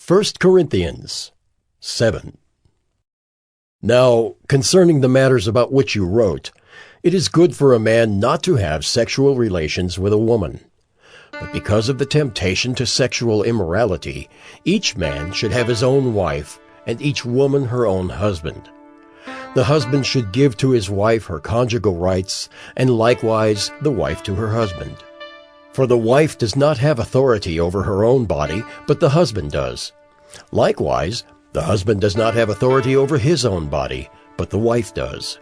1 Corinthians 7. Now, concerning the matters about which you wrote, it is good for a man not to have sexual relations with a woman. But because of the temptation to sexual immorality, each man should have his own wife, and each woman her own husband. The husband should give to his wife her conjugal rights, and likewise the wife to her husband. For the wife does not have authority over her own body, but the husband does. Likewise, the husband does not have authority over his own body, but the wife does.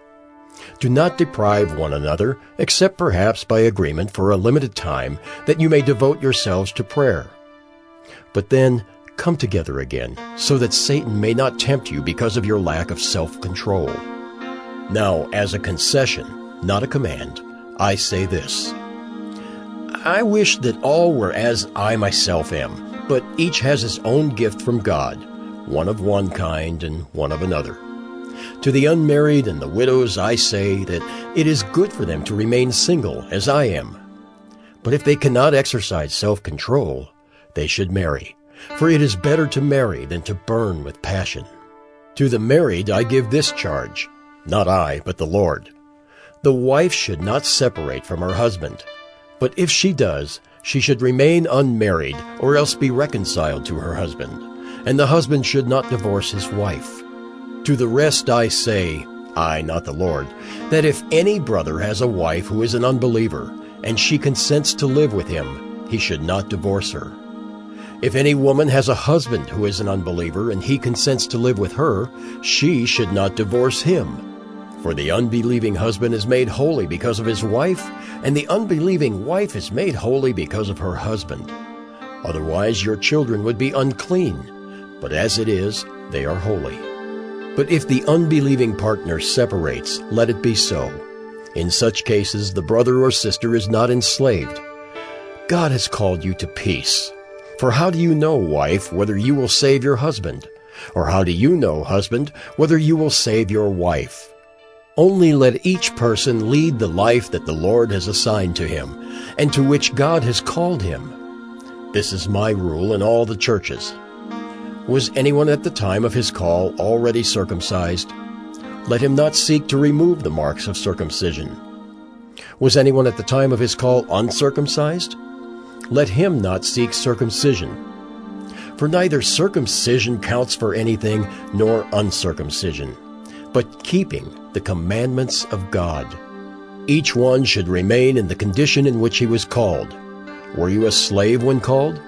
Do not deprive one another, except perhaps by agreement for a limited time, that you may devote yourselves to prayer. But then come together again, so that Satan may not tempt you because of your lack of self-control. Now, as a concession, not a command, I say this. I wish that all were as I myself am, but each has his own gift from God, one of one kind and one of another. To the unmarried and the widows I say that it is good for them to remain single, as I am. But if they cannot exercise self-control, they should marry, for it is better to marry than to burn with passion. To the married I give this charge, not I, but the Lord. The wife should not separate from her husband, but if she does, she should remain unmarried or else be reconciled to her husband, and the husband should not divorce his wife. To the rest I say, I, not the Lord, that if any brother has a wife who is an unbeliever, and she consents to live with him, he should not divorce her. If any woman has a husband who is an unbeliever, and he consents to live with her, she should not divorce him. For the unbelieving husband is made holy because of his wife, and the unbelieving wife is made holy because of her husband. Otherwise your children would be unclean, but as it is, they are holy. But if the unbelieving partner separates, let it be so. In such cases, the brother or sister is not enslaved. God has called you to peace. For how do you know, wife, whether you will save your husband? Or how do you know, husband, whether you will save your wife? Only let each person lead the life that the Lord has assigned to him, and to which God has called him. This is my rule in all the churches. Was anyone at the time of his call already circumcised? Let him not seek to remove the marks of circumcision. Was anyone at the time of his call uncircumcised? Let him not seek circumcision. For neither circumcision counts for anything, nor uncircumcision, but keeping the commandments of God. Each one should remain in the condition in which he was called. Were you a slave when called?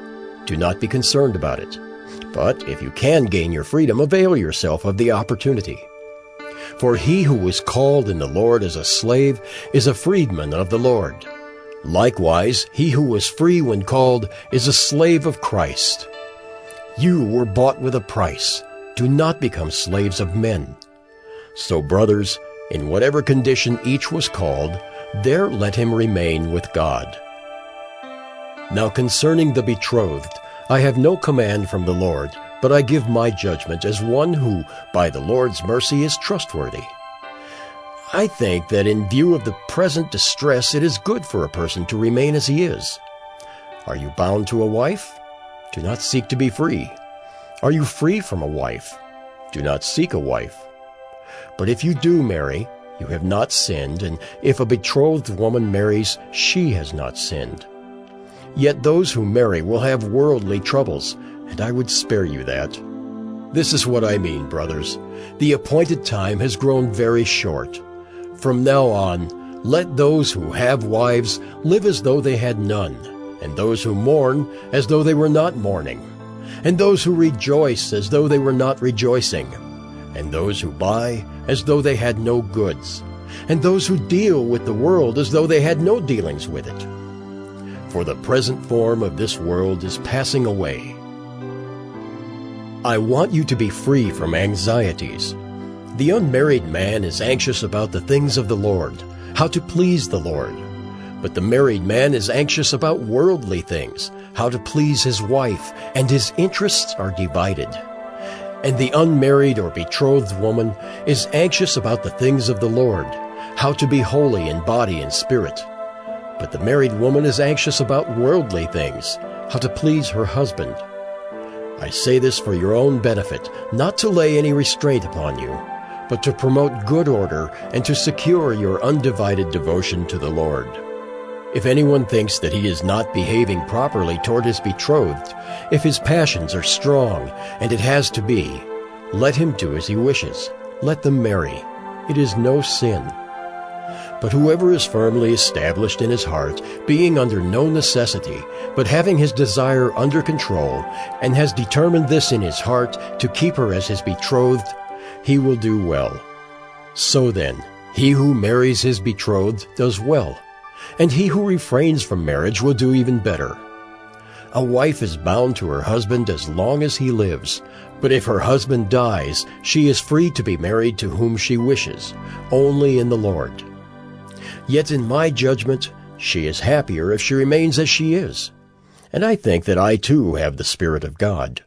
Do not be concerned about it. But if you can gain your freedom, avail yourself of the opportunity. For he who was called in the Lord as a slave is a freedman of the Lord. Likewise, he who was free when called is a slave of Christ. You were bought with a price. Do not become slaves of men. So, brothers, in whatever condition each was called, there let him remain with God. Now concerning the betrothed, I have no command from the Lord, but I give my judgment as one who, by the Lord's mercy, is trustworthy. I think that in view of the present distress, it is good for a person to remain as he is. Are you bound to a wife? Do not seek to be free. Are you free from a wife? Do not seek a wife. But if you do marry, you have not sinned, and if a betrothed woman marries, she has not sinned. Yet those who marry will have worldly troubles, and I would spare you that. This is what I mean, brothers. The appointed time has grown very short. From now on, let those who have wives live as though they had none, and those who mourn as though they were not mourning, and those who rejoice as though they were not rejoicing, and those who buy as though they had no goods, and those who deal with the world as though they had no dealings with it. For the present form of this world is passing away. I want you to be free from anxieties. The unmarried man is anxious about the things of the Lord, how to please the Lord. But the married man is anxious about worldly things, how to please his wife, and his interests are divided. And the unmarried or betrothed woman is anxious about the things of the Lord, how to be holy in body and spirit. But the married woman is anxious about worldly things, how to please her husband. I say this for your own benefit, not to lay any restraint upon you, but to promote good order and to secure your undivided devotion to the Lord. If anyone thinks that he is not behaving properly toward his betrothed, if his passions are strong, and it has to be, let him do as he wishes. Let them marry. It is no sin. But whoever is firmly established in his heart, being under no necessity, but having his desire under control, and has determined this in his heart to keep her as his betrothed, he will do well. So then, he who marries his betrothed does well, and he who refrains from marriage will do even better. A wife is bound to her husband as long as he lives, but if her husband dies, she is free to be married to whom she wishes, only in the Lord. Yet in my judgment, she is happier if she remains as she is. And I think that I too have the Spirit of God.